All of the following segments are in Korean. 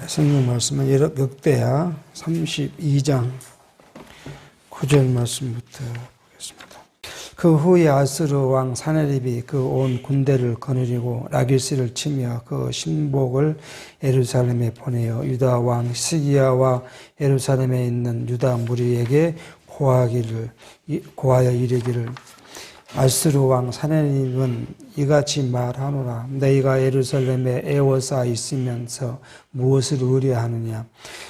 성경 말씀은 역대하 32장 9절 말씀부터 보겠습니다. 그 후에 아스르 왕 사네립이 그 온 군대를 거느리고 라기스를 치며 그 신복을 예루살렘에 보내어 유다 왕 히스기야와 예루살렘에 있는 유다 무리에게 고하여 이르기를 아스르 왕 사네립은 이같이 말하노라. 너희가 예루살렘에 애워싸 있으면서 무엇을 의뢰하느냐?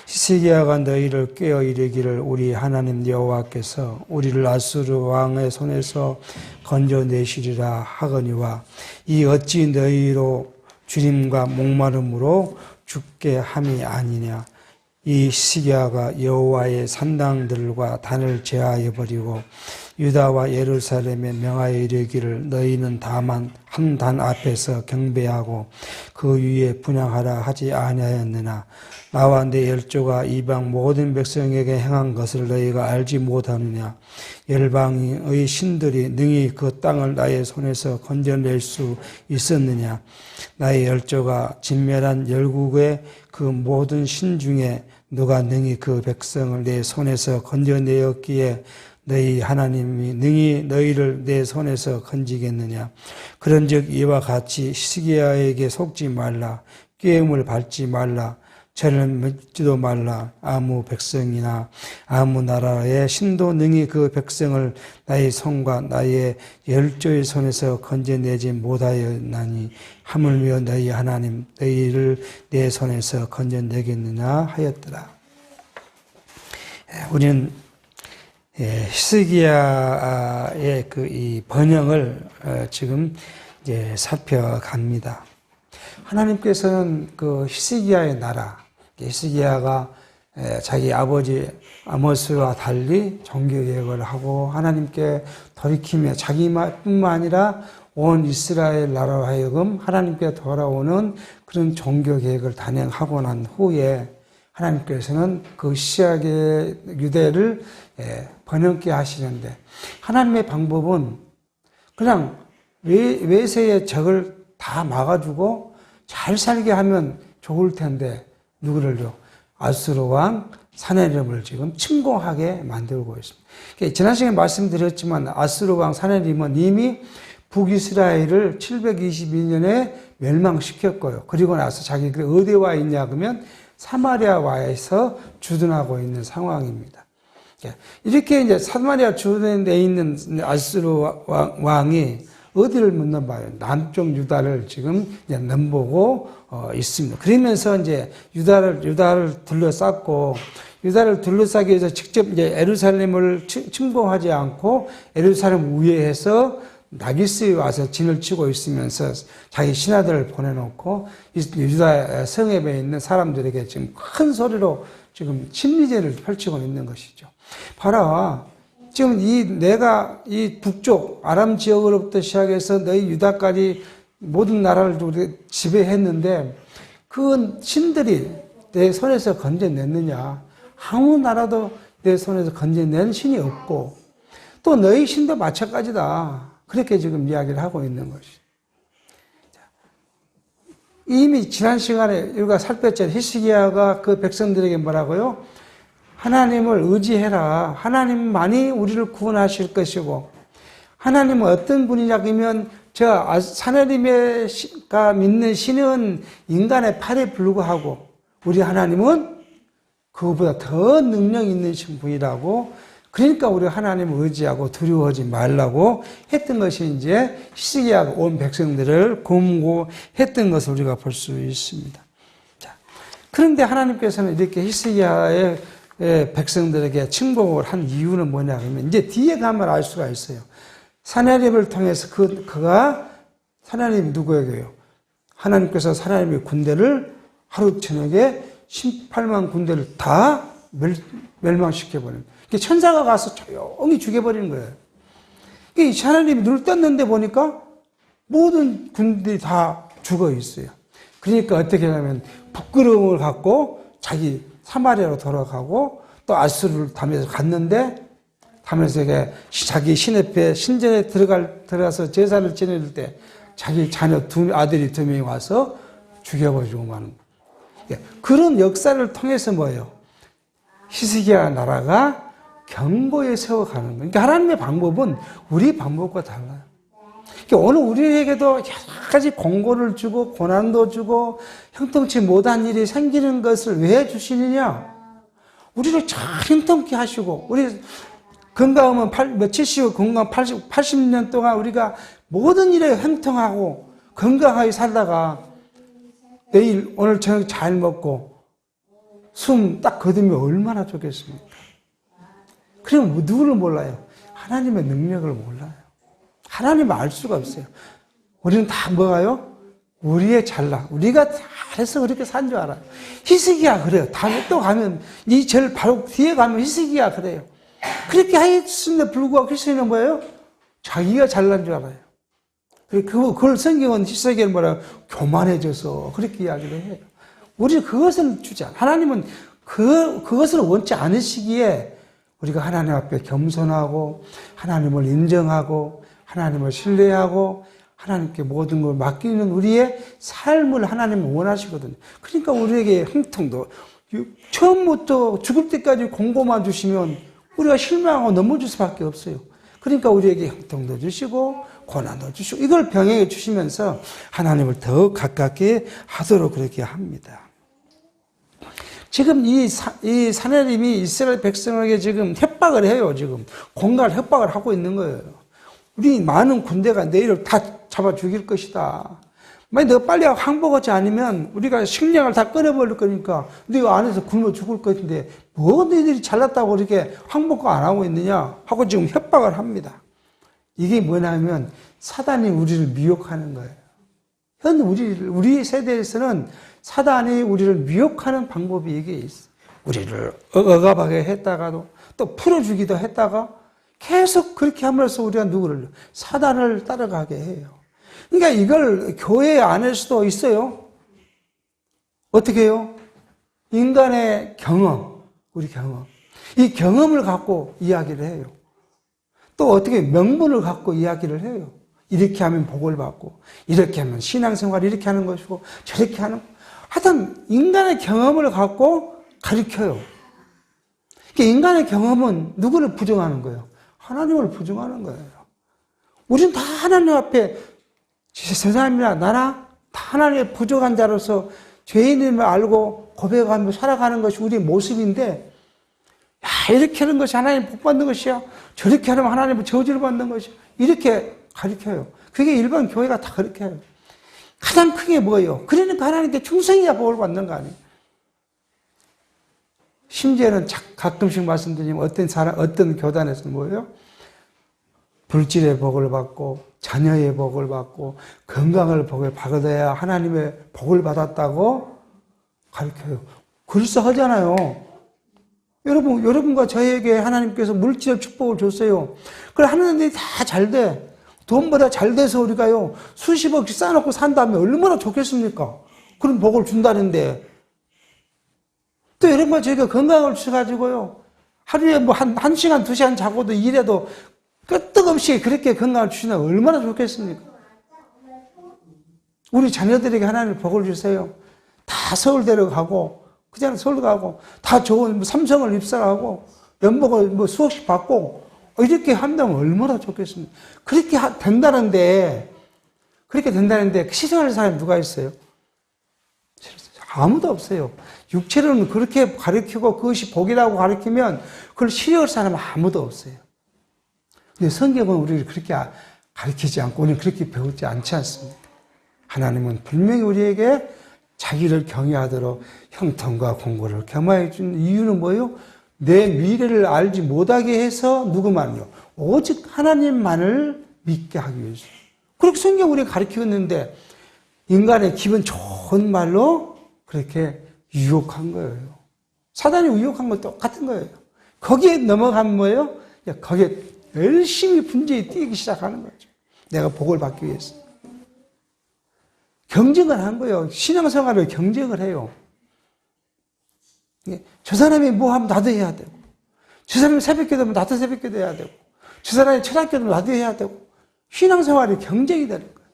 히스기야가 너희를 꾀어 이르기를 우리 하나님 여호와께서 우리를 아스르 왕의 손에서 건져내시리라 하거니와 이 어찌 너희로 주림과 목마름으로 죽게 함이 아니냐? 이 히스기야가 여호와의 산당들과 단을 제하여 버리고 유다와 예루살렘에 명하여 이르기를 너희는 다만 한 단 앞에서 경배하고 그 위에 분향하라 하지 아니하였느냐. 나와 내 열조가 이방 모든 백성에게 행한 것을 너희가 알지 못하느냐. 열방의 신들이 능히 그 땅을 나의 손에서 건져낼 수 있었느냐. 나의 열조가 진멸한 열국의 그 모든 신 중에 누가 능히 그 백성을 내 손에서 건져내었기에 너희 하나님이 능히 너희를 내 손에서 건지겠느냐. 그런즉 이와 같이 히스기야에게 속지 말라. 꾀음을 밟지 말라. 죄를 묻지도 말라. 아무 백성이나 아무 나라의 신도 능히 그 백성을 나의 손과 나의 열조의 손에서 건져내지 못하였나니 하물며 너희 하나님 너희를 내 손에서 건져내겠느냐 하였더라. 우리는 히스기야의 이 번영을 지금 이제 살펴갑니다. 하나님께서는 그 히스기야의 나라, 히스기야가 자기 아버지 아모스와 달리 종교개혁을 하고 하나님께 돌이키며 자기뿐만 아니라 온 이스라엘 나라로 하여금 하나님께 돌아오는 그런 종교개혁을 단행하고 난 후에 하나님께서는 그 시작의 유대를 번영케 하시는데 하나님의 방법은 그냥 외세의 적을 다 막아주고 잘 살게 하면 좋을 텐데 누구를요? 아수르 왕 사네립을 지금 침공하게 만들고 있습니다. 지난 시간에 말씀드렸지만 아수르 왕 사네립은 이미 북이스라엘을 722년에 멸망시켰고요. 그리고 나서 자기가 어디에 와 있냐 그러면 사마리아와에서 주둔하고 있는 상황입니다. 이렇게 이제 사마리아 주둔에 있는 아수르 왕이 어디를 묻는 바예요? 남쪽 유다를 지금 이제 넘보고 있습니다. 그러면서 이제 유다를 둘러쌌고 유다를 둘러싸기 위해서 직접 이제 예루살렘을 침공하지 않고 예루살렘 우회해서 라기스에 와서 진을 치고 있으면서 자기 신하들을 보내놓고 유다 성읍에 있는 사람들에게 지금 큰 소리로 지금 심리전을 펼치고 있는 것이죠. 봐라. 지금 내가 이 북쪽 아람 지역으로부터 시작해서 너희 유다까지 모든 나라를 지배했는데 그 신들이 내 손에서 건져냈느냐? 아무 나라도 내 손에서 건져낸 신이 없고 또 너희 신도 마찬가지다. 그렇게 지금 이야기를 하고 있는 것이죠. 이미 지난 시간에 우리가 살폈죠. 히스기야가 그 백성들에게 뭐라고요? 하나님을 의지해라. 하나님만이 우리를 구원하실 것이고 하나님은 어떤 분이냐 그러면 저 사네립가 믿는 신은 인간의 팔에 불과하고 우리 하나님은 그보다 더 능력 있는 분이라고 그러니까 우리 하나님을 의지하고 두려워하지 말라고 했던 것이 이제 히스기야가 온 백성들을 권고했던 것을 우리가 볼 수 있습니다. 자, 그런데 하나님께서는 이렇게 히스기야의 백성들에게 침공을 한 이유는 뭐냐 하면 이제 뒤에 가면 알 수가 있어요. 사네립을 통해서 그가 사네립이 누구에게요? 하나님께서 사네립의 군대를 하루 저녁에 18만 군대를 다 멸망시켜버립니다. 천사가 가서 조용히 죽여버리는 거예요. 이 하나님이 눈을 떴는데 보니까 모든 군들이 다 죽어 있어요. 그러니까 어떻게 하냐면 부끄러움을 갖고 자기 사마리아로 돌아가고 또 아수르를 담에서 갔는데 담에서 자기 신전에 들어가서 제사를 지낼 때 자기 자녀 아들이 2명이 와서 죽여버리고 마는 거예요. 그런 역사를 통해서 뭐예요? 히스기야 나라가 견고히 세워가는 거예요. 그러니까 하나님의 방법은 우리 방법과 달라요. 그러니까 오늘 우리에게도 여러 가지 공고를 주고 고난도 주고 형통치 못한 일이 생기는 것을 왜 주시느냐? 우리를 잘 형통케 하시고 우리 건강하면 70, 건강 80년 동안 우리가 모든 일에 형통하고 건강하게 살다가 내일 오늘 저녁 잘 먹고 숨 딱 거두면 얼마나 좋겠습니까? 그럼 누구를 몰라요? 하나님의 능력을 몰라요. 하나님을 알 수가 없어요. 우리는 다 뭐가요? 우리의 잘나. 우리가 잘해서 그렇게 산 줄 알아요. 히스기야 그래요. 다음에 또 가면 이 절 바로 뒤에 가면 히스기야 그래요. 그렇게 하였음에도 불구하고 그리스도인은 뭐예요? 자기가 잘난 줄 알아요. 그걸 성경은 히스기야를 뭐라 교만해져서 그렇게 이야기를 해요. 우리 그것을 주지 않아요. 하나님은 그것을 원치 않으시기에 우리가 하나님 앞에 겸손하고 하나님을 인정하고 하나님을 신뢰하고 하나님께 모든 걸 맡기는 우리의 삶을 하나님은 원하시거든요. 그러니까 우리에게 형통도 처음부터 죽을 때까지 공고만 주시면 우리가 실망하고 넘어질 수밖에 없어요. 그러니까 우리에게 형통도 주시고 고난도 주시고 이걸 병행해 주시면서 하나님을 더 가깝게 하도록 그렇게 합니다. 지금 이 사내림이 이스라엘 백성에게 지금 협박을 해요. 지금 공갈 협박을 하고 있는 거예요. 우리 많은 군대가 내일을 다 잡아 죽일 것이다. 만약 너가 빨리 항복하지 않으면 우리가 식량을 다 끊어버릴 거니까 네가 안에서 굶어 죽을 것인데 뭐 너희들이 잘났다고 이렇게 항복 안 하고 있느냐 하고 지금 협박을 합니다. 이게 뭐냐면 사단이 우리를 미혹하는 거예요. 현 우리 세대에서는 사단이 우리를 미혹하는 방법이 이게 있어요. 우리를 억압하게 했다가도 또 풀어주기도 했다가 계속 그렇게 함으로써 우리가 누구를 사단을 따라가게 해요. 그러니까 이걸 교회 안에서도 있어요. 어떻게 해요? 인간의 경험, 우리 경험. 이 경험을 갖고 이야기를 해요. 또 어떻게 명분을 갖고 이야기를 해요. 이렇게 하면 복을 받고 이렇게 하면 신앙생활 이렇게 하는 것이고 저렇게 하는 하여튼 인간의 경험을 갖고 가르쳐요. 그러니까 인간의 경험은 누구를 부정하는 거예요? 하나님을 부정하는 거예요. 우리는 다 하나님 앞에 세상이나 나나 다 하나님의 부족한 자로서 죄인임을 알고 고백하며 살아가는 것이 우리의 모습인데 야 이렇게 하는 것이 하나님 복 받는 것이야. 저렇게 하면 하나님의 저주를 받는 것이야. 이렇게 가르쳐요. 그게 일반 교회가 다 그렇게 해요. 가장 크게 뭐예요? 그러니까 하나님께 충성해야 복을 받는 거 아니에요? 심지어는 가끔씩 말씀드리면 어떤 교단에서는 뭐예요? 불질의 복을 받고 자녀의 복을 받고 건강을 복을 받아야 하나님의 복을 받았다고 가르쳐요. 그럴싸하잖아요. 여러분과 저에게 하나님께서 물질의 축복을 줬어요. 그래 하는 일이 다 잘 돼. 돈보다 잘 돼서 우리가요 수십억씩 쌓아놓고 산다면 얼마나 좋겠습니까? 그런 복을 준다는데 또 여러분과 저희가 건강을 주셔가지고요 하루에 뭐 한 시간, 2시간 자고도 일해도 끄떡없이 그렇게 건강을 주시면 얼마나 좋겠습니까? 우리 자녀들에게 하나님 복을 주세요. 다 서울대로 가고 그냥 서울 가고 다 좋은 삼성을 입사하고 연봉을 뭐 수억씩 받고 이렇게 한다면 얼마나 좋겠습니까? 그렇게 된다는데 실현할 사람이 누가 있어요? 아무도 없어요. 육체로는 그렇게 가르치고 그것이 복이라고 가르치면 그걸 실현할 사람은 아무도 없어요. 근데 성경은 우리를 그렇게 가르치지 않고 우리는 그렇게 배우지 않지 않습니다. 하나님은 분명히 우리에게 자기를 경외하도록 형통과 공고를 겸하여 준 이유는 뭐예요? 내 미래를 알지 못하게 해서 누구만요? 오직 하나님만을 믿게 하기 위해서. 그렇게 성경 우리가 가르치고 있는데 인간의 기분 좋은 말로 그렇게 유혹한 거예요. 사단이 유혹한 것도 똑같은 거예요. 거기에 넘어가면 뭐예요? 거기에 열심히 분주히 뛰기 시작하는 거죠. 내가 복을 받기 위해서. 경쟁을 한 거예요. 신앙생활을 경쟁을 해요. 저 사람이 뭐 하면 나도 해야 되고, 저 사람이 새벽기도하면 나도 새벽기도 해야 되고, 저 사람이 철학기도하면 나도 해야 되고, 신앙생활이 경쟁이 되는 거예요.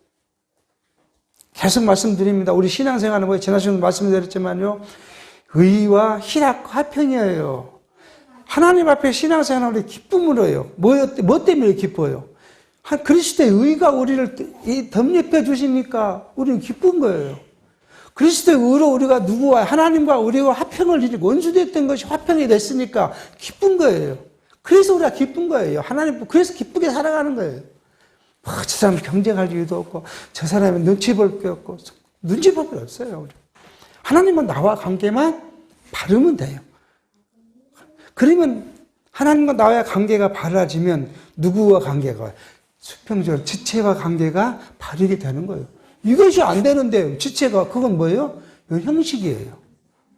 계속 말씀드립니다. 우리 신앙생활은 뭐 지난 시간에 말씀드렸지만요. 의와 화평이에요. 하나님 앞에 신앙생활을 기쁨으로 해요. 뭐 때문에 기뻐요? 그리스도의 의가 우리를 덤립해 주시니까 우리는 기쁜 거예요. 그리스도의 의로 우리가 누구와 하나님과 우리와 화평을 이루고 원수됐던 것이 화평이 됐으니까 기쁜 거예요. 그래서 우리가 기쁜 거예요. 하나님 그래서 기쁘게 살아가는 거예요. 저 사람 경쟁할 이유도 없고 저 사람은 눈치 볼 게 없고 눈치 볼 게 없어요. 우리. 하나님은 나와 관계만 바르면 돼요. 그러면 하나님과 나와의 관계가 바라지면 누구와 관계가 수평적으로 지체와 관계가 바르게 되는 거예요. 이것이 안 되는데 지체가 그건 뭐예요? 형식이에요.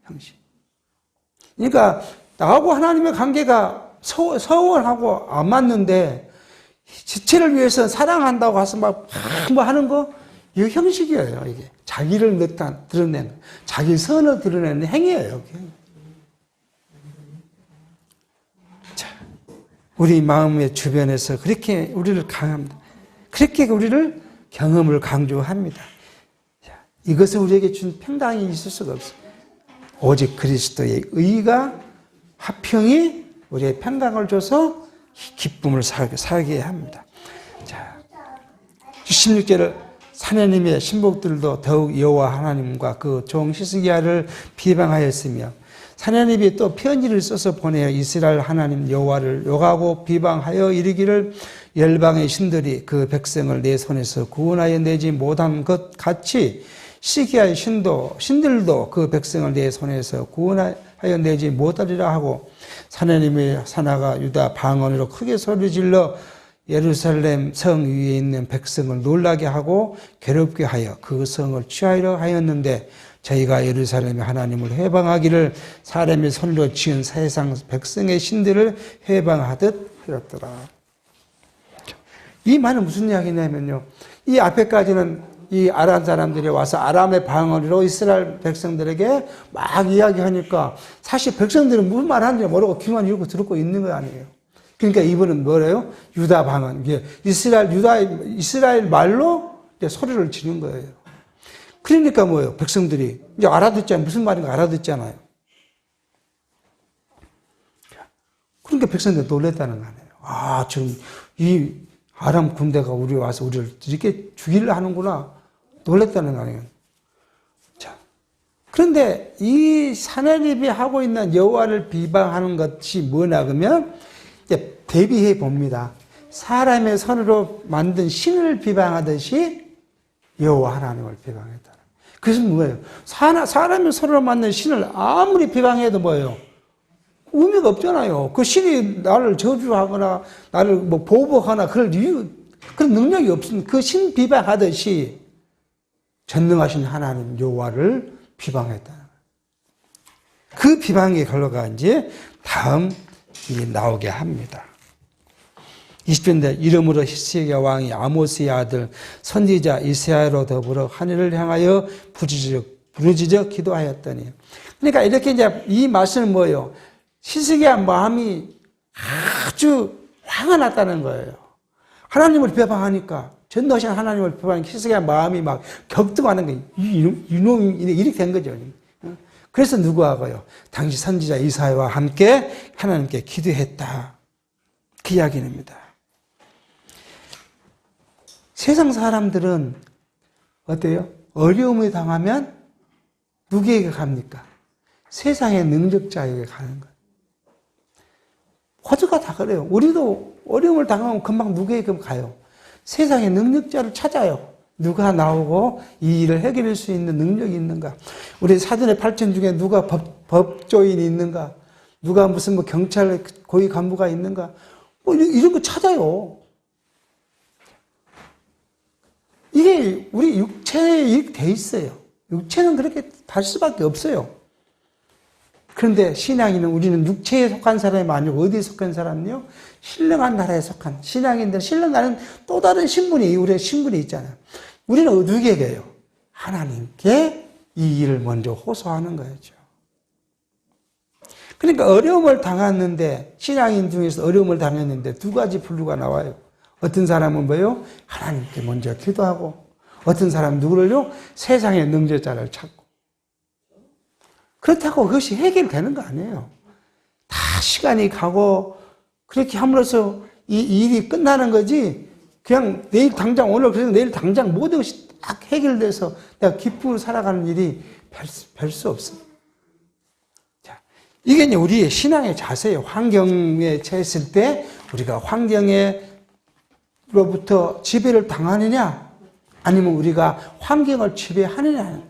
형식. 그러니까 나하고 하나님의 관계가 서원하고 안 맞는데 지체를 위해서 사랑한다고 해서 막 뭐 하는 거 이거 형식이에요. 이게 자기를 드러내는 자기 선을 드러내는 행위예요. 자, 우리 마음의 주변에서 그렇게 우리를 강합니다. 그렇게 우리를 경험을 강조합니다. 자, 이것은 우리에게 준 평강이 있을 수가 없어요. 오직 그리스도의 의가 화평이 우리의 평강을 줘서 기쁨을 살게 합니다. 자, 16절을 사내님의 신복들도 더욱 여호와 하나님과 그 종 히스기야를 비방하였으며 사내님이 또 편지를 써서 보내어 이스라엘 하나님 여호와를 욕하고 비방하여 이르기를 열방의 신들이 그 백성을 내 손에서 구원하여 내지 못한 것 같이 시기야의 신들도 그 백성을 내 손에서 구원하여 내지 못하리라 하고 사내님의 사나가 유다 방언으로 크게 소리질러 예루살렘 성 위에 있는 백성을 놀라게 하고 괴롭게 하여 그 성을 취하려 하였는데 저희가 예루살렘의 하나님을 해방하기를 사람의 손으로 지은 세상 백성의 신들을 해방하듯 하였더라. 이 말은 무슨 이야기냐면요. 이 앞에까지는 이 아람 사람들이 와서 아람의 방언으로 이스라엘 백성들에게 막 이야기하니까 사실 백성들은 무슨 말 하는지 모르고 귀만 열고 듣고 있는 거 아니에요. 그러니까 이번은 뭐래요? 유다 방언. 이스라엘 말로 이제 소리를 지는 거예요. 그러니까 뭐예요? 백성들이 이제 알아듣잖아요. 무슨 말인가 알아듣잖아요. 그러니까 백성들이 놀랬다는 거 아니에요. 아, 지금 이 아람 군대가 우리 와서 우리를 이렇게 죽이려 하는구나. 놀랬다는 거 아니에요. 자, 그런데 이 사내립이 하고 있는 여호와를 비방하는 것이 뭐냐 그러면 이제 대비해 봅니다. 사람의 손으로 만든 신을 비방하듯이 여호와 하나님을 비방했다. 그래서 뭐예요? 사람의 손으로 만든 신을 아무리 비방해도 뭐예요? 의미가 없잖아요. 그 신이 나를 저주하거나 나를 뭐 보복하나 그런 능력이 없으면 그 신 비방하듯이 전능하신 하나님 여호와를 비방했다. 그 비방의 결과가 이제 다음 나오게 합니다. 20절인데 이름으로 히스기야 왕이 아모스의 아들 선지자 이사야로 더불어 하늘을 향하여 부르짖어 기도하였더니 그러니까 이렇게 이제 이 말씀은 뭐예요? 히스기야 마음이 아주 화가 났다는 거예요. 하나님을 비방하니까 전능하신 하나님을 비방하니까 히스기야 마음이 막 격동하는 거예요. 이놈이 이렇게 된 거죠. 그래서 누구하고요? 당시 선지자 이사야와 함께 하나님께 기도했다. 그 이야기입니다. 세상 사람들은 어때요? 어려움을 당하면 누구에게 갑니까? 세상의 능력자에게 가는 거예요. 모두가 다 그래요. 우리도 어려움을 당하면 금방 누구에게 가요? 세상의 능력자를 찾아요. 누가 나오고 이 일을 해결할 수 있는 능력이 있는가? 우리 사돈의 8천 중에 누가 법조인이 있는가? 누가 무슨 뭐 경찰 고위 간부가 있는가? 뭐 이런 거 찾아요. 이게 우리 육체에 이렇게 돼 있어요. 육체는 그렇게 할 수밖에 없어요. 그런데 신앙인은 우리는 육체에 속한 사람이 아니고 어디에 속한 사람이요? 신령한 나라에 속한 신앙인들, 신령하는 또 다른 신분이 우리의 신분이 있잖아요. 우리는 누구에게요? 하나님께 이 일을 먼저 호소하는 거죠. 그러니까 어려움을 당했는데 신앙인 중에서 어려움을 당했는데 두 가지 분류가 나와요. 어떤 사람은 뭐예요? 하나님께 먼저 기도하고 어떤 사람 누구를요? 세상의 능력자를 찾고. 그렇다고 그것이 해결되는 거 아니에요. 다 시간이 가고 그렇게 함으로써 이 일이 끝나는 거지. 그냥 내일 당장 오늘 그래서 내일 당장 모든 것이 딱 해결돼서 내가 기쁨으로 살아가는 일이 별 수 없습니다. 자, 이게 이제 우리의 신앙의 자세예요. 환경에 처했을 때 우리가 환경으로부터 지배를 당하느냐 아니면 우리가 환경을 지배하느냐.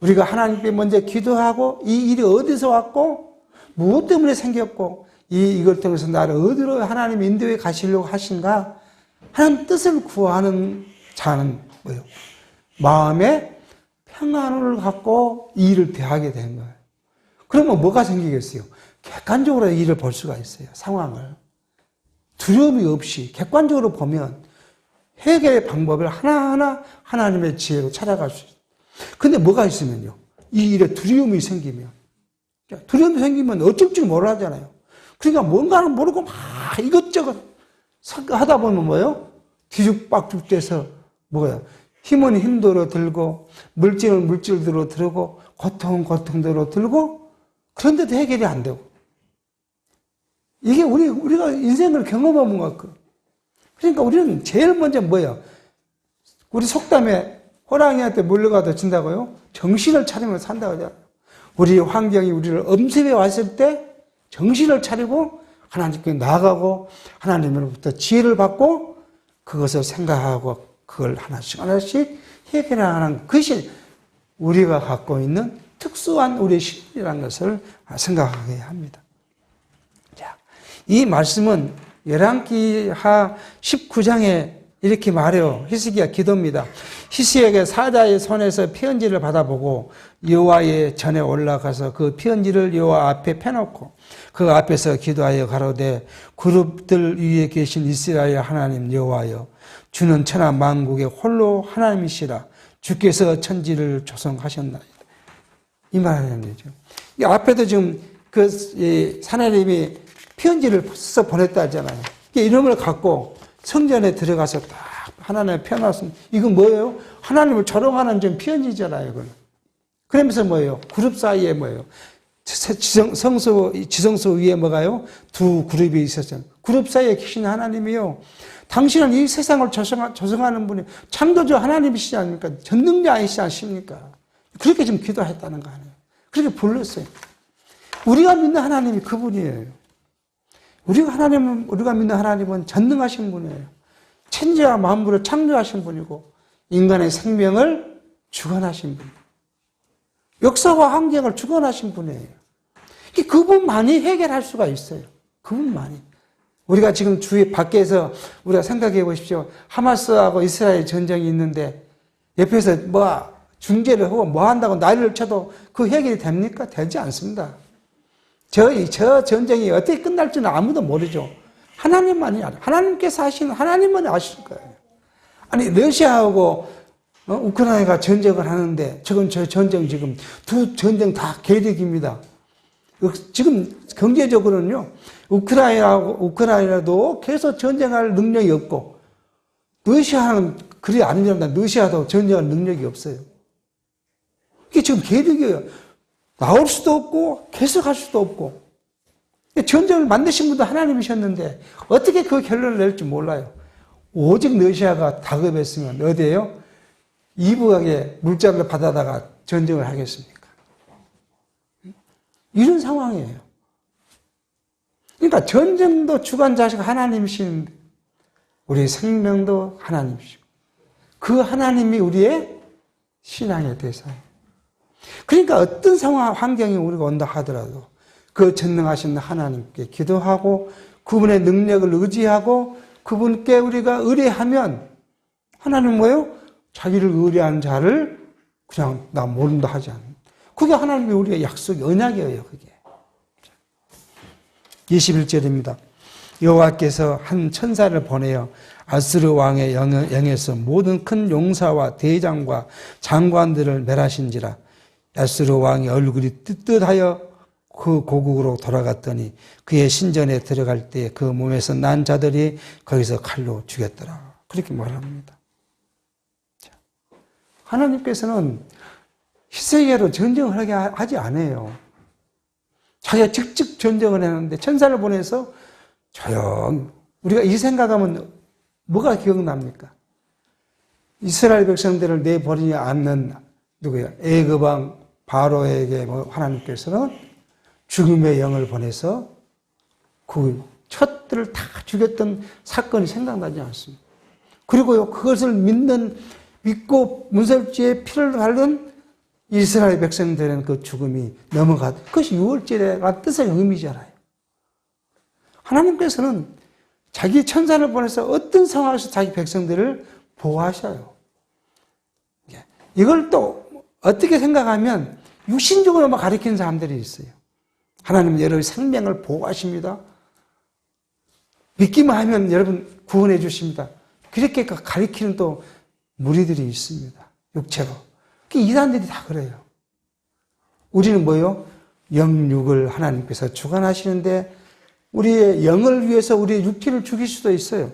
우리가 하나님께 먼저 기도하고 이 일이 어디서 왔고 무엇 때문에 생겼고 이걸 통해서 나를 어디로 하나님 인도에 가시려고 하신가 하는 뜻을 구하는 자는 뭐예요? 마음에 평안을 갖고 이 일을 대하게 된 거예요. 그러면 뭐가 생기겠어요? 객관적으로 이 일을 볼 수가 있어요. 상황을. 두려움이 없이 객관적으로 보면 해결의 방법을 하나하나 하나님의 지혜로 찾아갈 수 있어요. 근데 뭐가 있으면요? 이 일에 두려움이 생기면 어쩔 줄 몰라하잖아요. 그러니까 뭔가는 모르고 막 이것저것 하다 보면 뭐예요? 뒤죽박죽 돼서 뭐예요? 힘은 힘대로 들고 물질은 물질대로 들고 고통은 고통대로 들고 그런데도 해결이 안 되고 이게 우리가 인생을 경험해본 것 같고 그러니까 우리는 제일 먼저 뭐예요? 우리 속담에 호랑이한테 물려가도 진다고요? 정신을 차리면 산다고 하잖아요. 우리 환경이 우리를 엄습해 왔을 때 정신을 차리고 하나님께 나아가고 하나님으로부터 지혜를 받고 그것을 생각하고 그걸 하나씩 하나씩 해결하는 것이 우리가 갖고 있는 특수한 우리의 신이라는 것을 생각하게 합니다. 자, 이 말씀은 열왕기하 19장에 이렇게 말해요. 히스기야 기도입니다. 히스기야가 사자의 손에서 편지를 받아보고 여호와의 전에 올라가서 그 편지를 여호와 앞에 펴놓고 그 앞에서 기도하여 가로되 그룹들 위에 계신 이스라엘 하나님 여호와여 주는 천하 만국의 홀로 하나님이시라 주께서 천지를 조성하셨나이다. 이 말을 되죠. 이 앞에도 지금 그 하나님이 편지를 써 보냈다 하잖아요. 이름을 갖고 성전에 들어가서 딱 하나님의 펴놨습니다. 이건 뭐예요? 하나님을 조롱하는 좀 편지잖아요. 이건. 그러면서 뭐예요? 그룹 사이에 뭐예요? 지성소 위에 뭐가요? 두 그룹이 있었잖아요. 그룹 사이에 계신 하나님이요. 당신은 이 세상을 조성하는 분이 창조주 하나님이시지 않습니까? 전능자 아니시지 않습니까? 그렇게 지금 기도했다는 거 아니에요. 그렇게 불렀어요. 우리가 믿는 하나님이 그분이에요. 우리가 믿는 하나님은 전능하신 분이에요. 천지와 만물을 창조하신 분이고 인간의 생명을 주관하신 분. 역사와 환경을 주관하신 분이에요. 그분만이 해결할 수가 있어요. 그분만이. 우리가 지금 주위 밖에서 우리가 생각해 보십시오. 하마스하고 이스라엘 전쟁이 있는데 옆에서 중재를 하고 한다고 난리를 쳐도 그 해결이 됩니까? 되지 않습니다. 저 전쟁이 어떻게 끝날지는 아무도 모르죠. 하나님만이 알아요. 하나님께서 하시는 하나님만이 아실 거예요. 아니 러시아하고 우크라이나가 전쟁을 하는데 저 전쟁 지금 두 전쟁 다 계력입니다. 지금 경제적으로는요. 우크라이나도 계속 전쟁할 능력이 없고 러시아는 그리 아닙니다. 러시아도 전쟁할 능력이 없어요. 이게 지금 계력이에요. 나올 수도 없고 계속할 수도 없고 전쟁을 만드신 분도 하나님이셨는데 어떻게 그 결론을 낼지 몰라요. 오직 러시아가 다급했으면 어디에요? 이북에게 물자를 받아다가 전쟁을 하겠습니까? 이런 상황이에요. 그러니까 전쟁도 주관자시고 하나님이신 우리 생명도 하나님이시고 그 하나님이 우리의 신앙의 대상이에요. 그러니까 어떤 상황, 환경이 우리가 온다 하더라도 그 전능하신 하나님께 기도하고 그분의 능력을 의지하고 그분께 우리가 의뢰하면 하나님은 뭐예요? 자기를 의뢰하는 자를 그냥 나 모른다 하지 않는. 그게 하나님의 우리의 약속이 언약이에요. 그게. 21절입니다. 여호와께서 한 천사를 보내어 아스르 왕의 영에서 모든 큰 용사와 대장과 장관들을 멸하신지라. 아스르 왕의 얼굴이 뜨뜻하여 그 고국으로 돌아갔더니 그의 신전에 들어갈 때 그 몸에서 난 자들이 거기서 칼로 죽였더라. 그렇게 말합니다. 하나님께서는 히스기야로 전쟁을 하게 하지 않아요. 자기가 직접 전쟁을 했는데 천사를 보내서 조용. 우리가 이 생각하면 뭐가 기억납니까? 이스라엘 백성들을 내버리지 않는 누구예요? 애굽 왕 바로에게 하나님께서는 죽음의 영을 보내서 그 촛들을 다 죽였던 사건이 생각나지 않습니다. 그리고요, 그것을 믿고 문설주에 피를 바른 이스라엘 백성들은 그 죽음이 그것이 유월절의 뜻의 의미잖아요. 하나님께서는 자기 천사를 보내서 어떤 상황에서 자기 백성들을 보호하셔요. 이걸 또 어떻게 생각하면 육신적으로만 가리키는 사람들이 있어요. 하나님은 여러분의 생명을 보호하십니다. 믿기만 하면 여러분 구원해 주십니다. 그렇게 가리키는 또 무리들이 있습니다. 육체로. 이 사람들이 다 그래요. 우리는 뭐요? 영육을 하나님께서 주관하시는데 우리의 영을 위해서 우리의 육체를 죽일 수도 있어요.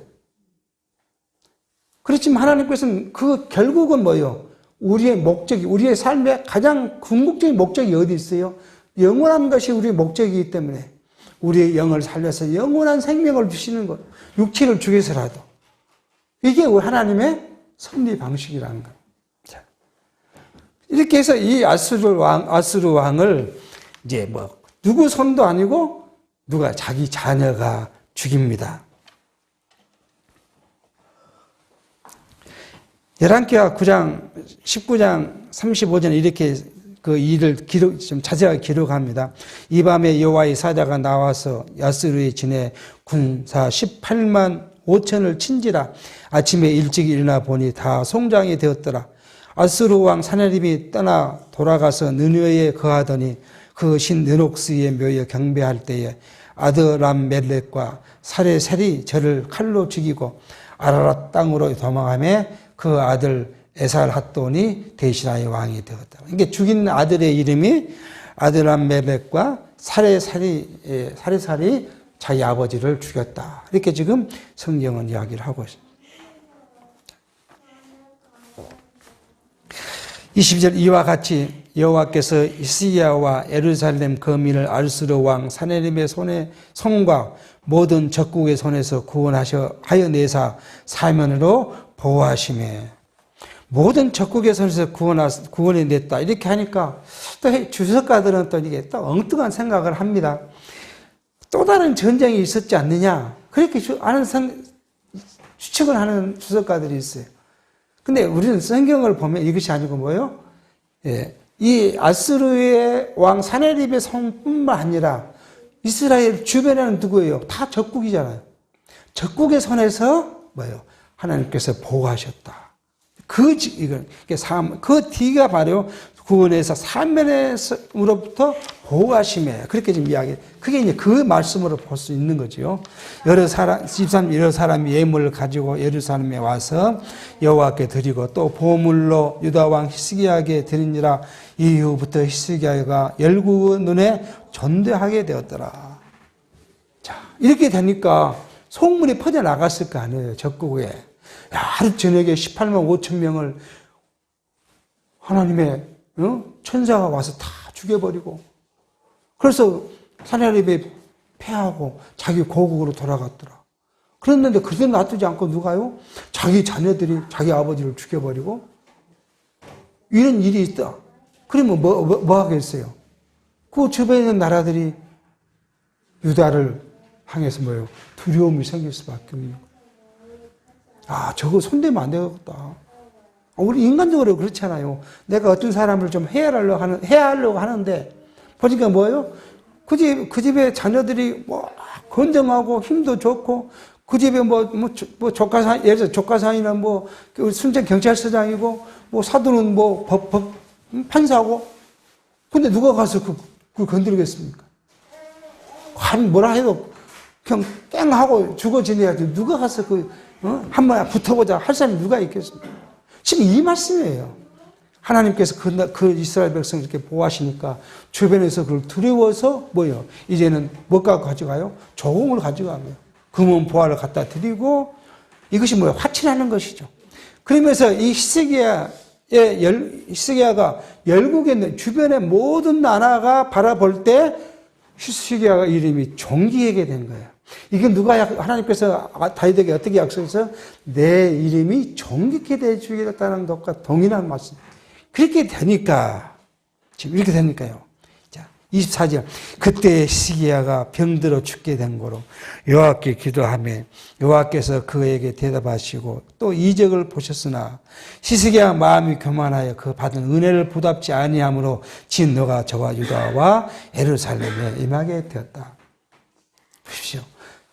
그렇지만 하나님께서는 그 결국은 뭐요? 우리의 목적이, 우리의 삶의 가장 궁극적인 목적이 어디 있어요? 영원한 것이 우리의 목적이기 때문에 우리의 영을 살려서 영원한 생명을 주시는 것, 육체를 죽여서라도. 이게 하나님의 섭리 방식이라는 거예요. 자, 이렇게 해서 이 아수르 왕을 이제 누구 손도 아니고 누가 자기 자녀가 죽입니다. 열왕기하 9장, 19장 35절에 이렇게 그 일을 좀 자세하게 기록합니다. 이 밤에 여호와의 사자가 나와서 야스루에 지내 군사 18만 5천을 친지라. 아침에 일찍 일어나 보니 다 송장이 되었더라. 아수르 왕 사네립이 떠나 돌아가서 느느웨에 거하더니 그 신 느녹스의 묘에 경배할 때에 아드람멜렉과 사레셀이 저를 칼로 죽이고 아라랏 땅으로 도망하며 그 아들 에살핫돈이 대신하여 왕이 되었다. 이게 죽인 아들의 이름이 아드람멜렉과 사레살이 자기 아버지를 죽였다. 이렇게 지금 성경은 이야기를 하고 있습니다. 20절 이와 같이 여호와께서 히스기야와 예루살렘 거민을 아수르 왕 사네립의 손과 모든 적국의 손에서 구원하여 내사 사면으로 보호하시매 모든 적국의 손에서 구원해 냈다. 이렇게 하니까 또 주석가들은 또 이게 또 엉뚱한 생각을 합니다. 또 다른 전쟁이 있었지 않느냐. 그렇게 추측을 하는 주석가들이 있어요. 근데 우리는 성경을 보면 이것이 아니고 뭐예요? 예, 이 아수르의 왕 사네립의 손뿐만 아니라 이스라엘 주변에는 누구예요? 다 적국이잖아요. 적국의 손에서 뭐예요? 하나님께서 보호하셨다. 그 뒤가 바로 구원에서 사면으로부터 보호하심에 그렇게 지금 이야기. 그게 이제 그 말씀으로 볼 수 있는 거죠. 여러 사람이 예물을 가지고 예루살렘에 와서 여호와께 드리고 또 보물로 유다 왕 히스기야에게 드리니라. 이후부터 히스기야가 열국 눈에 전대하게 되었더라. 자, 이렇게 되니까 소문이 퍼져 나갔을 거 아니에요. 적국에. 하루 저녁에 18만 5천 명을 하나님의 천사가 와서 다 죽여버리고, 그래서 사네립이 패하고 자기 고국으로 돌아갔더라. 그랬는데 그래도 놔두지 않고 누가요? 자기 자녀들이 자기 아버지를 죽여버리고 이런 일이 있다. 그러면 뭐 하겠어요? 그 주변에 있는 나라들이 유다를 향해서 뭐예요? 두려움이 생길 수밖에 없는 거예요. 아, 저거 손대면 안 되겠다. 우리 인간적으로 그렇잖아요. 내가 어떤 사람을 좀 해하려고 하는데, 보니까 뭐예요? 그 집에 자녀들이 건강하고 힘도 좋고, 그 집에 예를 들어 조카사이나 순천 경찰서장이고, 사도는 판사고, 근데 누가 가서 그걸 건드리겠습니까? 뭐라 해도 그냥 땡 하고 죽어 지내야지. 누가 가서 한번 붙어보자 할 사람이 누가 있겠습니까? 지금 이 말씀이에요. 하나님께서 그 이스라엘 백성을 이렇게 보호하시니까 주변에서 그걸 두려워서 뭐예요? 이제는 뭐가 가져가요? 조공을 가져가고요. 금은 보화를 갖다 드리고 이것이 뭐예요? 화친하는 것이죠. 그러면서 이 히스기야의 히스기야가 열국에 있는 주변의 모든 나라가 바라볼 때 히스기야 이름이 존귀하게 된 거예요. 이게 누가 하나님께서 다윗에게 어떻게 약속해서 내 이름이 존귀케 되주겠다는 것과 동일한 말씀. 그렇게 되니까 지금 이렇게 되니까요. 자, 24절. 그때 히스기야가 병들어 죽게 된 거로 여호와께 기도하며 여호와께서 그에게 대답하시고 또 이적을 보셨으나 히스기야 마음이 교만하여 그 받은 은혜를 보답지 아니하므로 진노가 저와 유다와 예루살렘에 임하게 되었다. 보십시오.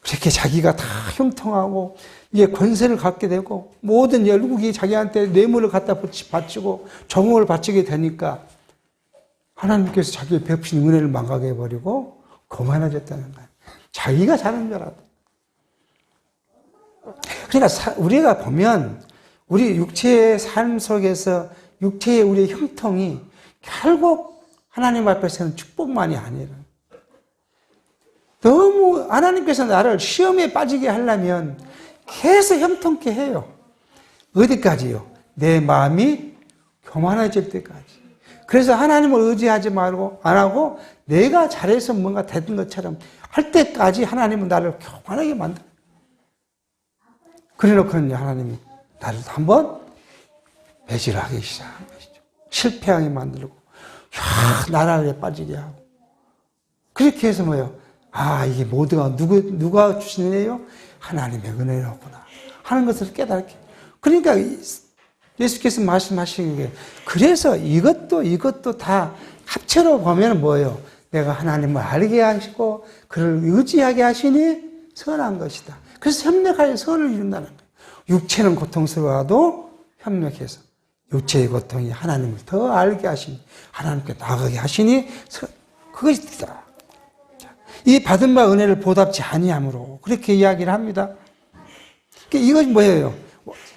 그렇게 자기가 다 형통하고 이제 권세를 갖게 되고 모든 열국이 자기한테 뇌물을 갖다 바치고 정욕을 바치게 되니까 하나님께서 자기의 베푸신 은혜를 망가게 해버리고 거만해졌다는 거예요. 자기가 잘한 줄 알았다. 그러니까 우리가 보면 우리 육체의 삶 속에서 육체의 우리의 형통이 결국 하나님 앞에서는 축복만이 아니라 너무 하나님께서 나를 시험에 빠지게 하려면 계속 형통케 해요. 어디까지요? 내 마음이 교만해질 때까지. 그래서 하나님을 의지하지 말고 안 하고 내가 잘해서 뭔가 되는 것처럼 할 때까지 하나님은 나를 교만하게 만들어요. 그래 놓고는 하나님이 나를 한번 배신하기 시작한 것이죠. 실패하게 만들고 나라에 빠지게 하고 그렇게 해서 뭐예요? 아, 이게 모두가 누가 주신 은혜요? 하나님의 은혜로구나 하는 것을 깨닫게. 그러니까 예수께서 말씀하시는 게 그래서 이것도 다 합체로 보면 뭐예요? 내가 하나님을 알게 하시고 그를 의지하게 하시니 선한 것이다. 그래서 협력하여 선을 이룬다는 거예요. 육체는 고통스러워도 협력해서 육체의 고통이 하나님을 더 알게 하시니 하나님께 나가게 하시니 그것이다. 이 받은 바 은혜를 보답지 아니함으로 그렇게 이야기를 합니다. 이것이 뭐예요?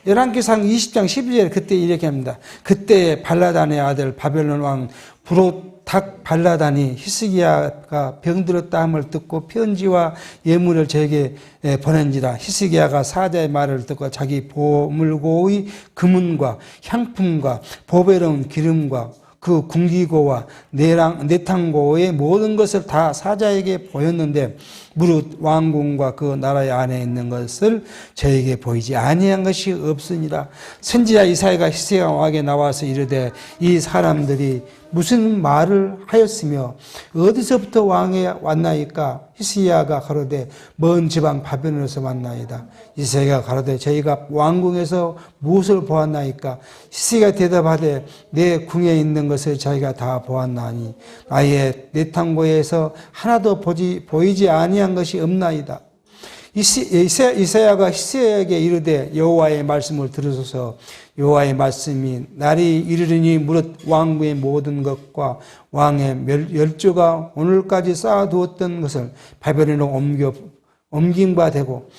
열왕기상 20장 12절에 그때 이렇게 합니다. 그때 발라단의 아들 바벨론 왕 부로닥 발라단이 히스기야가 병들었다 함을 듣고 편지와 예물을 제게 보낸지라. 히스기야가 사자의 말을 듣고 자기 보물고의 금은과 향품과 보배로운 기름과 그 궁기고와 내탕고의 모든 것을 다 사자에게 보였는데 무릇 왕궁과 그 나라의 안에 있는 것을 저에게 보이지 아니한 것이 없으니라. 선지자 이사야가 히스기야 왕에게 나와서 이르되 이 사람들이 무슨 말을 하였으며 어디서부터 왕에 왔나이까? 히스기야가 가로되 먼 지방 바벨론에서 왔나이다. 이사야가 가로되 저희가 왕궁에서 무엇을 보았나이까? 히스기야가 대답하되 내 궁에 있는 것을 저희가 다 보았나니 나의 내탕고에서 하나도 보이지 아니한 것이 없나이다. 이사야가 히스기야에게 이르되 여호와의 말씀을 들으소서. 여호와의 말씀이 날이 이르리니 무릇 왕궁의 모든 것과 왕의 멸조가 오늘까지 쌓아두었던 것을 바벨론으로 옮긴 바 되고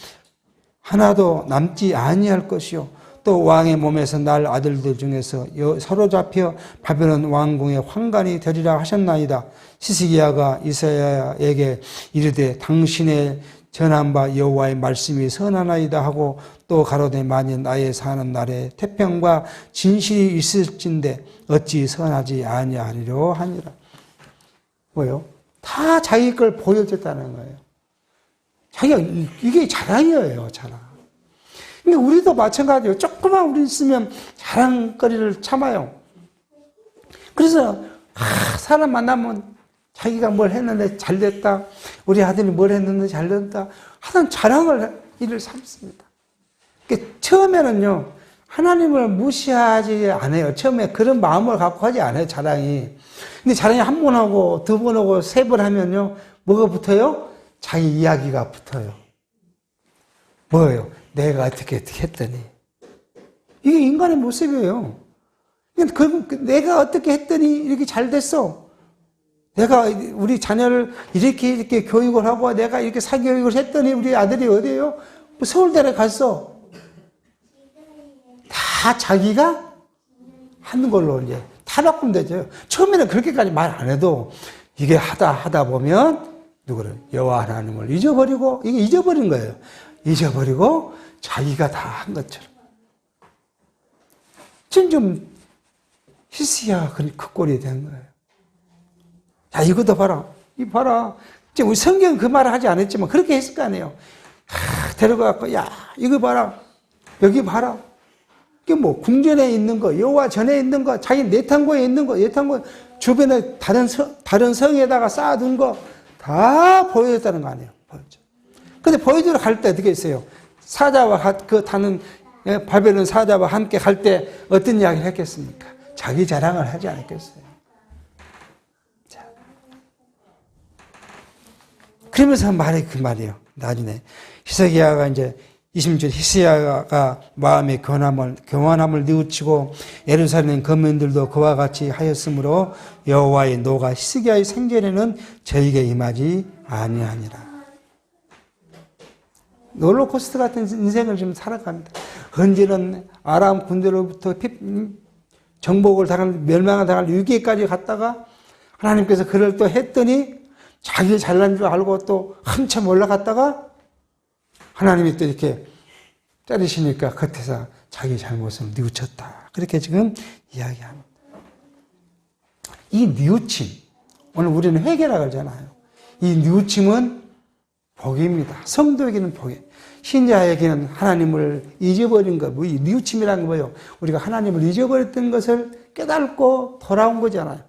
하나도 남지 아니할 것이요 또 왕의 몸에서 날 아들들 중에서 사로잡혀 바벨론 왕궁의 환관이 되리라 하셨나이다. 히스기야가 이사야에게 이르되 당신의 전한 바 여호와의 말씀이 선하나이다 하고 또 가로되 만일 나의 사는 날에 태평과 진실이 있을진데 어찌 선하지 아니하리려 하니라. 뭐요? 다 자기 걸 보여줬다는 거예요. 자기가 이게 자랑이에요, 자랑. 그러니까 우리도 마찬가지예요. 조금만 우리 있으면 자랑거리를 참아요. 그래서 사람 만나면 자기가 뭘 했는데 잘 됐다. 우리 아들이 뭘 했는데 잘 됐다. 하여튼 자랑을 일을 삼습니다. 그러니까 처음에는요. 하나님을 무시하지 않아요. 처음에 그런 마음을 갖고 하지 않아요. 자랑이. 근데 자랑이 한 번 하고 두 번 하고 세 번 하면요. 뭐가 붙어요? 자기 이야기가 붙어요. 뭐예요? 내가 어떻게 했더니. 이게 인간의 모습이에요. 내가 어떻게 했더니 이렇게 잘 됐어. 내가 우리 자녀를 이렇게 교육을 하고 내가 이렇게 사교육을 했더니 우리 아들이 어디에요? 서울대를 갔어. 다 자기가 하는 걸로 이제 다 바꾸면 되죠. 처음에는 그렇게까지 말 안 해도 이게 하다 보면 누구를? 여호와 하나님을 잊어버리고 이게 잊어버린 거예요. 잊어버리고 자기가 다 한 것처럼. 지금 좀 히스기야가 그 꼴이 된 거예요. 야, 이것도 봐라. 이 봐라. 지금 우리 성경은 그 말을 하지 않았지만 그렇게 했을 거 아니에요. 데려가갖고, 야, 이거 봐라. 여기 봐라. 이게 뭐, 궁전에 있는 거, 여호와 전에 있는 거, 자기 내탕고에 있는 거, 내탕고 주변에 다른 성에다가 쌓아둔 거 다 보여줬다는 거 아니에요. 보여줘. 근데 보여주러 갈 때 어떻게 했어요? 사자와 타는 바벨론 사자와 함께 갈 때 어떤 이야기를 했겠습니까? 자기 자랑을 하지 않았겠어요. 자. 그러면서 말이 그 말이에요. 나중에 히스기야가 이제 26절 히스기야가 마음의 교만함을 뉘우치고 예루살렘 거민들도 그와 같이 하였으므로 여호와의 노가 히스기야의 생전에는 저에게 임하지 아니하니라. 롤러코스터 같은 인생을 지금 살아갑니다. 언제는 아람 군대로부터 정복을 당할, 멸망을 당할 위기까지 갔다가 하나님께서 그를 또 했더니 자기 잘난 줄 알고 또 한참 올라갔다가 하나님이 또 이렇게 때리시니까 겉에서 자기 잘못을 뉘우쳤다. 그렇게 지금 이야기합니다. 이 뉘우침, 오늘 우리는 회개라고 하잖아요. 이 뉘우침은 복입니다. 성도에게는 복이에요. 신자에게는 하나님을 잊어버린 것, 이 뉘우침이라는 게 뭐예요? 우리가 하나님을 잊어버렸던 것을 깨닫고 돌아온 거잖아요.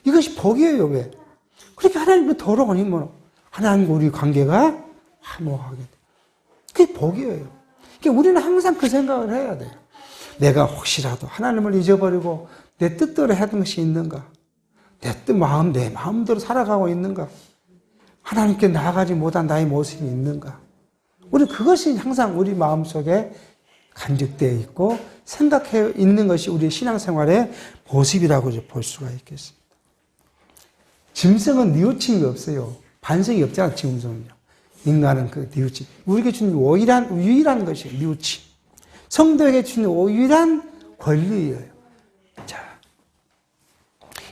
이것이 복이에요. 왜? 그렇게 하나님께 돌아오니 뭐 하나님과 우리 관계가 화목하게 돼요. 그게 복이에요. 그러니까 우리는 항상 그 생각을 해야 돼요. 내가 혹시라도 하나님을 잊어버리고 내 뜻대로 했던 것이 있는가? 내 마음대로 살아가고 있는가? 하나님께 나아가지 못한 나의 모습이 있는가? 우리 그것이 항상 우리 마음속에 간직되어 있고 생각해 있는 것이 우리 신앙생활의 모습이라고 볼 수가 있겠습니다. 짐승은 뉘우침이 없어요. 반성이 없잖아요. 짐승은요. 인간은 그 뉘우침. 우리에게 주는 유일한 것이에요. 뉘우침. 성도에게 주는 유일한 권리예요. 자,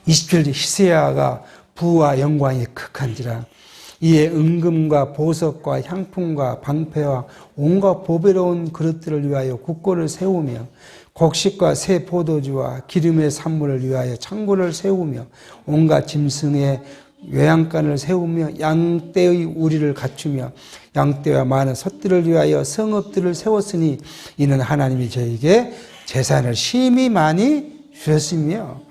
27절 히스기야가 부와 영광이 극한지라 이에 은금과 보석과 향품과 방패와 온갖 보배로운 그릇들을 위하여 국고를 세우며 곡식과 새 포도주와 기름의 산물을 위하여 창고를 세우며 온갖 짐승의 외양간을 세우며 양떼의 우리를 갖추며 양떼와 많은 솥들을 위하여 성읍들을 세웠으니 이는 하나님이 저에게 재산을 심히 많이 주셨으며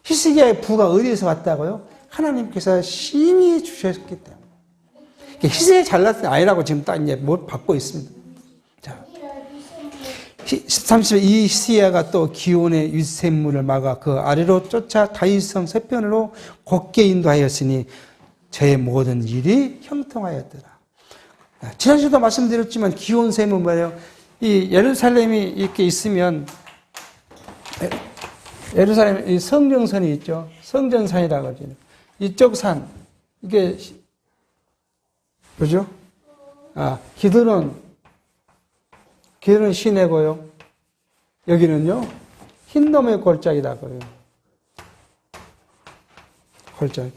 히스기야의 부가 어디에서 왔다고요? 하나님께서 심히 주셨기 때문에. 히스기야 잘났을 아니라고 지금 딱 이제 못 받고 있습니다. 자, 13절 이 히스기야가 또 기온의 윗샘물을 막아 그 아래로 쫓아 다윗성 서편으로 곧게 인도하였으니 저의 모든 일이 형통하였더라. 지난주도 말씀드렸지만 기온 샘은 뭐예요? 이 예루살렘이 이렇게 있으면 예루살렘 이 성정선이 있죠. 성전산이라고 하죠. 이쪽 산 이게 그죠? 기드론 시내고요. 여기는요, 흰놈의 골짜기다 그래요. 골짜기.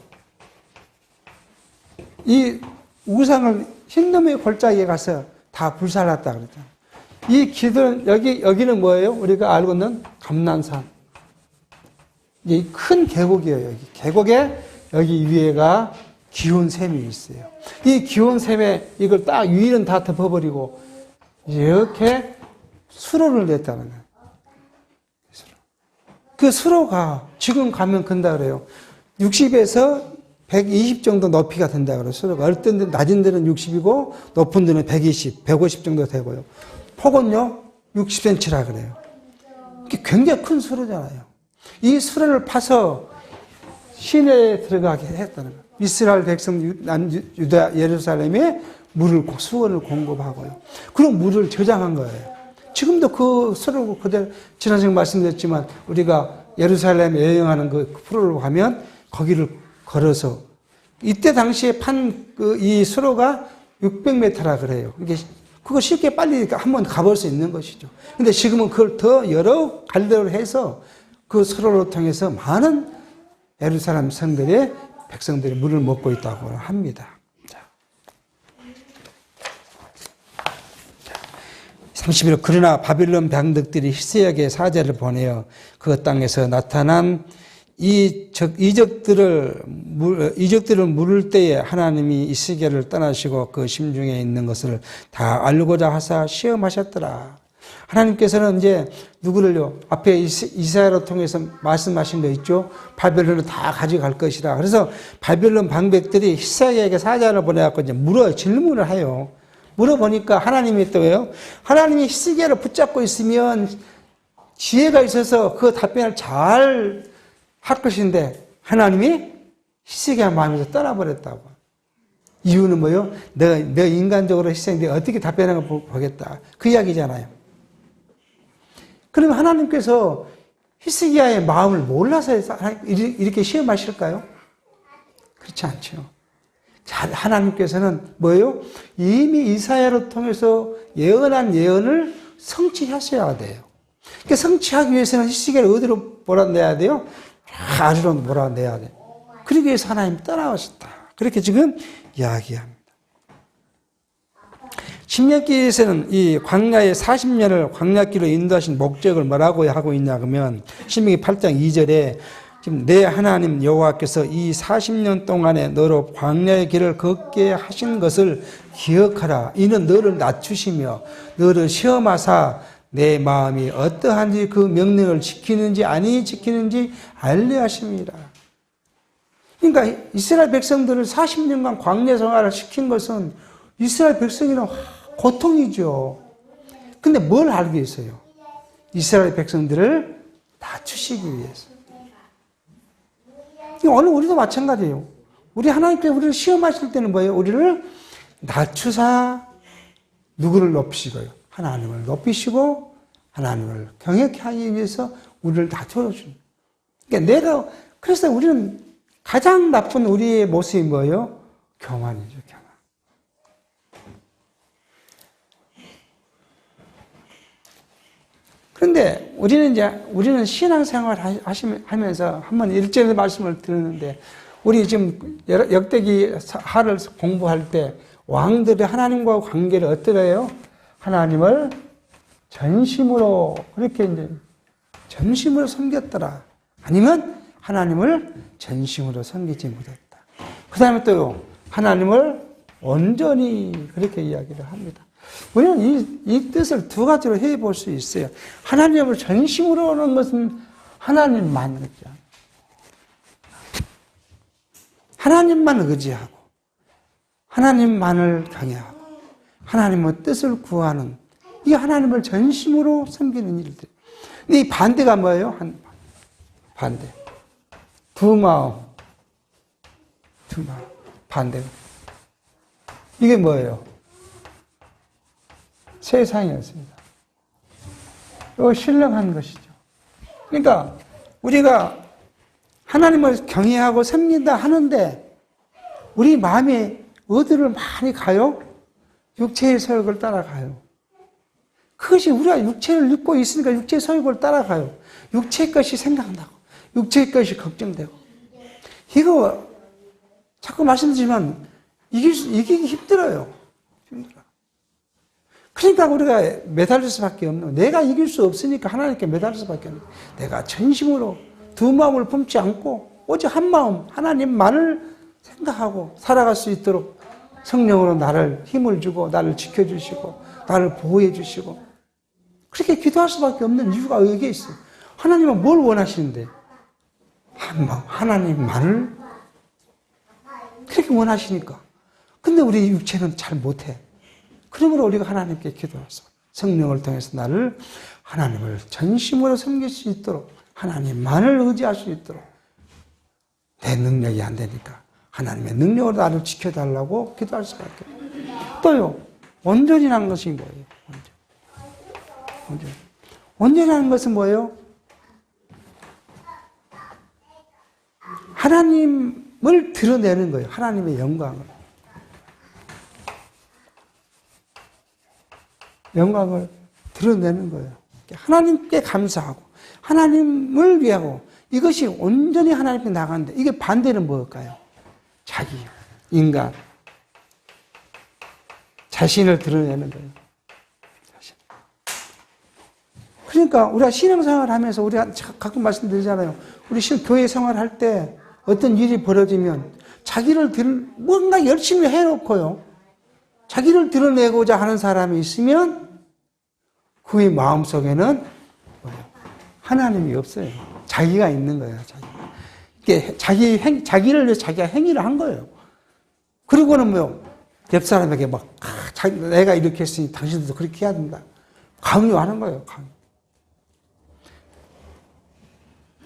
이 우상을 흰놈의 골짜기에 가서 다 불살랐다 그랬잖아요. 이 기드론, 여기는 뭐예요? 우리가 알고 있는 감난산. 이 큰 계곡이에요, 여기. 계곡에 여기 위에가 기온샘이 있어요. 이 기온샘에 이걸 딱 위는 다 덮어버리고 이렇게 수로를 냈다는 거예요. 그 수로가 지금 가면 큰다 그래요. 60에서 120 정도 높이가 된다 그래요. 수로가 어떤 데는 낮은 데는 60이고 높은 데는 120, 150 정도 되고요. 폭은요 60cm라 그래요. 이게 굉장히 큰 수로잖아요. 이 수로를 파서 시내에 들어가게 했다는 거예요. 이스라엘 백성 유다 예루살렘에 수건을 공급하고요. 그런 물을 저장한 거예요. 지금도 그 수로 그대로 지난주에 말씀드렸지만 우리가 예루살렘에 여행하는 그 프로로 가면 거기를 걸어서 이때 당시에 판 이 수로가 600m라 그래요. 이게 그거 쉽게 빨리 한번 가볼 수 있는 것이죠. 근데 지금은 그걸 더 여러 갈래로 해서 그 수로를 통해서 많은 예루살렘 백성들이 물을 먹고 있다고 합니다. 31절 그러나 바빌론 병득들이 히스기야에게 사자를 보내어 그 땅에서 나타난 이적들을 물을 때에 하나님이 히스기야를 떠나시고 그 심중에 있는 것을 다 알고자 하사 시험하셨더라. 하나님께서는 이제 누구를요? 앞에 이사야를 통해서 말씀하신 거 있죠? 바벨론을 다 가져갈 것이라. 그래서 바벨론 방백들이 히스기야에게 사자를 보내갖고 이제 질문을 해요. 물어보니까 하나님이 또요? 하나님이 히스기야를 붙잡고 있으면 지혜가 있어서 그 답변을 잘 할 것인데 하나님이 히스기야 마음에서 떠나버렸다고. 이유는 뭐예요? 내가 인간적으로 희생돼 어떻게 답변하는 걸 보겠다. 그 이야기잖아요. 그러면 하나님께서 히스기야의 마음을 몰라서 이렇게 시험하실까요? 그렇지 않죠. 하나님께서는 뭐예요? 이미 이사야를 통해서 예언한 예언을 성취하셔야 돼요. 그러니까 성취하기 위해서는 히스기야를 어디로 몰아내야 돼요? 아주로 몰아내야 돼요. 그러기 위해서 하나님이 떠나오셨다. 그렇게 지금 이야기합니다. 신명기에서는 이 광야의 40년을 광야길로 인도하신 목적을 뭐라고 하고 있냐 그러면 신명기 8장 2절에 지금 내 하나님 여호와께서 이 40년 동안에 너로 광야의 길을 걷게 하신 것을 기억하라. 이는 너를 낮추시며 너를 시험하사 내 마음이 어떠한지 그 명령을 지키는지 아니 지키는지 알려 하심이라. 그러니까 이스라엘 백성들을 40년간 광야 생활을 시킨 것은 이스라엘 백성이는 고통이죠. 근데 뭘 알기 위해서요? 이스라엘 백성들을 낮추시기 위해서. 오늘 우리도 마찬가지예요. 우리 하나님께서 우리를 시험하실 때는 뭐예요? 우리를 낮추사 누구를 높이시고요? 하나님을 높이시고 하나님을 경외케 하기 위해서 우리를 낮춰주십니다. 그러니까 그래서 우리는 가장 나쁜 우리의 모습이 뭐예요? 교만이죠, 교만. 그런데 우리는 신앙생활 하면서 한번 일전에 말씀을 드렸는데, 우리 지금 역대기 하를 공부할 때 왕들이 하나님과 관계를 어떠래요? 하나님을 전심으로, 그렇게 이제 전심으로 섬겼더라. 아니면 하나님을 전심으로 섬기지 못했다. 그 다음에 또 하나님을 온전히 그렇게 이야기를 합니다. 우리는 이 뜻을 두 가지로 해볼 수 있어요. 하나님을 전심으로 하는 것은 하나님만이죠. 하나님만 의지하고 하나님만을 경외하고 하나님의 뜻을 구하는, 이게 하나님을 전심으로 섬기는 일들. 근데 이 반대가 뭐예요? 반대. 두 마음. 반대. 이게 뭐예요? 세상이었습니다. 이거 신령한 것이죠. 그러니까 우리가 하나님을 경외하고 섬긴다 하는데 우리 마음이 어디를 많이 가요? 육체의 소욕을 따라가요. 그것이 우리가 육체를 입고 있으니까 육체의 소욕을 따라가요. 육체의 것이 생각나고 육체의 것이 걱정되고. 이거 자꾸 말씀드리지만 이기기 힘들어요. 그러니까 우리가 매달릴 수밖에 없는, 내가 이길 수 없으니까 하나님께 매달릴 수밖에 없는, 내가 전심으로 두 마음을 품지 않고 오직 한 마음 하나님만을 생각하고 살아갈 수 있도록 성령으로 나를 힘을 주고 나를 지켜주시고 나를 보호해 주시고 그렇게 기도할 수밖에 없는 이유가 여기에 있어요. 하나님은 뭘 원하시는데? 한 마음 하나님만을 그렇게 원하시니까. 근데 우리 육체는 잘 못해. 그러므로 우리가 하나님께 기도해서 성령을 통해서 나를 하나님을 전심으로 섬길 수 있도록 하나님만을 의지할 수 있도록, 내 능력이 안 되니까 하나님의 능력으로 나를 지켜달라고 기도할 수밖에 없어요. 또요, 온전이라는 것이 뭐예요? 온전. 온전이라는 것은 뭐예요? 하나님을 드러내는 거예요. 하나님의 영광을 드러내는 거예요. 하나님께 감사하고 하나님을 위하고, 이것이 온전히 하나님께 나가는데, 이게 반대는 뭘까요? 자기, 인간, 자신을 드러내는 거예요. 그러니까 우리가 신앙생활 하면서 우리가 가끔 말씀드리잖아요. 우리 교회 생활할 때 어떤 일이 벌어지면 뭔가 열심히 해놓고요. 자기를 드러내고자 하는 사람이 있으면 그의 마음속에는 하나님이 없어요. 자기가 있는 거예요. 이게 자기를 위해서 자기가 행위를 한 거예요. 그리고는 옆 사람에게 내가 이렇게 했으니 당신들도 그렇게 해야 된다. 강요하는 거예요.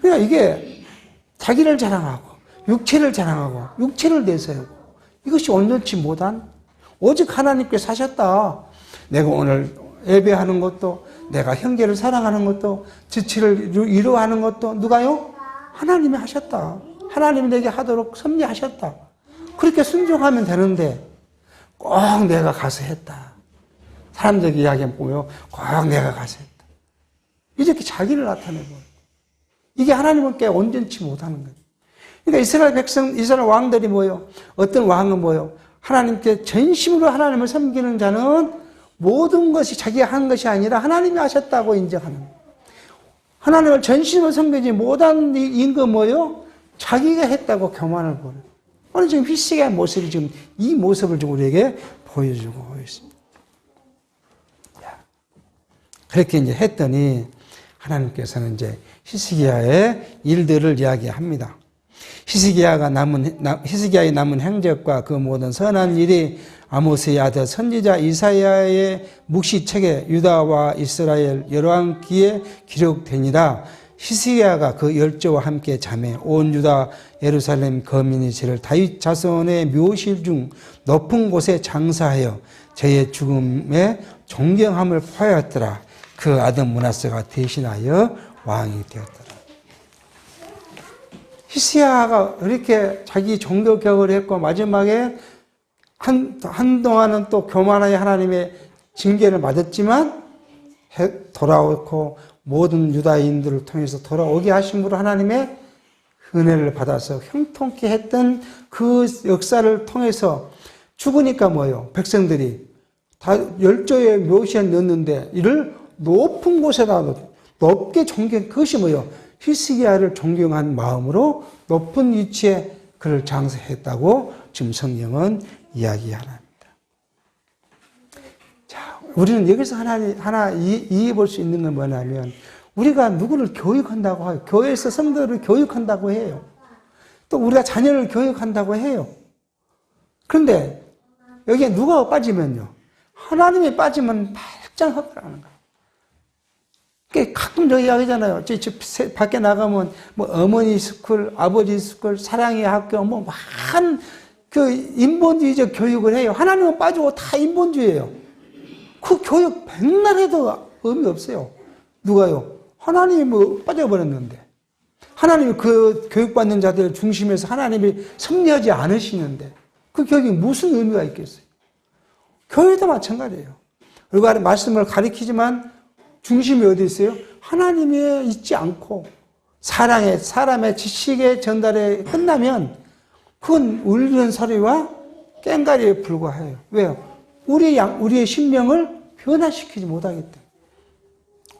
그러니까 이게 자기를 자랑하고, 육체를 자랑하고, 육체를 내세우고, 이것이 온전치 못한, 오직 하나님께 사셨다. 내가 오늘 예배하는 것도, 내가 형제를 사랑하는 것도, 지체를 이루어하는 것도, 누가요? 하나님이 하셨다. 하나님이 내게 하도록 섭리하셨다. 그렇게 순종하면 되는데, 꼭 내가 가서 했다. 사람들이 이야기하면 꼭 내가 가서 했다. 이렇게 자기를 나타내고, 이게 하나님께 온전치 못하는 거예요. 그러니까 이스라엘 왕들이 어떤 왕은 하나님께 전심으로 하나님을 섬기는 자는 모든 것이 자기가 한 것이 아니라 하나님이 하셨다고 인정하는 거예요. 하나님을 전심으로 섬기지 못한 인거 자기가 했다고 교만을 보는. 오늘 지금 히스기야의 모습이 지금 이 모습을 지금 우리에게 보여주고 있습니다. 그렇게 이제 했더니 하나님께서는 이제 히스기야의 일들을 이야기합니다. 히스기야의 남은 행적과 그 모든 선한 일이 아모스의 아들 선지자 이사야의 묵시책에 유다와 이스라엘 열왕기에 기록되니라. 히스기야가 그 열조와 함께 잠에 온 유다 예루살렘 거민이 저를 다윗 자손의 묘실 중 높은 곳에 장사하여 저의 죽음에 존경함을 포하였더라. 그 아들 므낫세가 대신하여 왕이 되었더라. 히스기야가 이렇게 자기 종교 격을 했고 마지막에 한동안은 또 교만하게 하나님의 징계를 맞았지만 돌아오고 모든 유다인들을 통해서 돌아오게 하심으로 하나님의 은혜를 받아서 형통케 했던 그 역사를 통해서 죽으니까 백성들이 다 열조의 묘시에 넣었는데 이를 높은 곳에다 높게 그것이 히스기야를 존경한 마음으로 높은 위치에 그를 장사했다고 지금 성경은 이야기합니다. 자, 우리는 여기서 하나 이해해 볼 수 있는 건 뭐냐면 우리가 누구를 교육한다고 해요. 교회에서 성도를 교육한다고 해요. 또 우리가 자녀를 교육한다고 해요. 그런데 여기에 누가 빠지면요. 하나님이 빠지면 발전하더라는 거예요. 가끔 저 이야기잖아요. 밖에 나가면 어머니 스쿨, 아버지 스쿨, 사랑의 학교, 많은 인본주의적 교육을 해요. 하나님은 빠지고 다 인본주의예요. 그 교육 백날 해도 의미 없어요. 누가요? 하나님이 빠져버렸는데. 하나님이 그 교육받는 자들 중심에서 하나님이 섭리하지 않으시는데 그 교육이 무슨 의미가 있겠어요? 교회도 마찬가지예요. 우리가 말씀을 가리키지만 중심이 어디 있어요? 하나님에 있지 않고 사람의 지식의 전달에 끝나면 그건 울리는 소리와 꽹가리에 불과해요. 왜요? 우리의 심령을 변화시키지 못하기 때문에.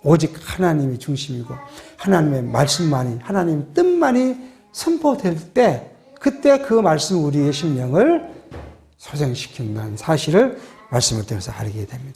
오직 하나님이 중심이고 하나님의 말씀만이, 하나님의 뜻만이 선포될 때 그때 그 말씀이 우리의 심령을 소생시킨다는 사실을 말씀을 통해서 알게 됩니다.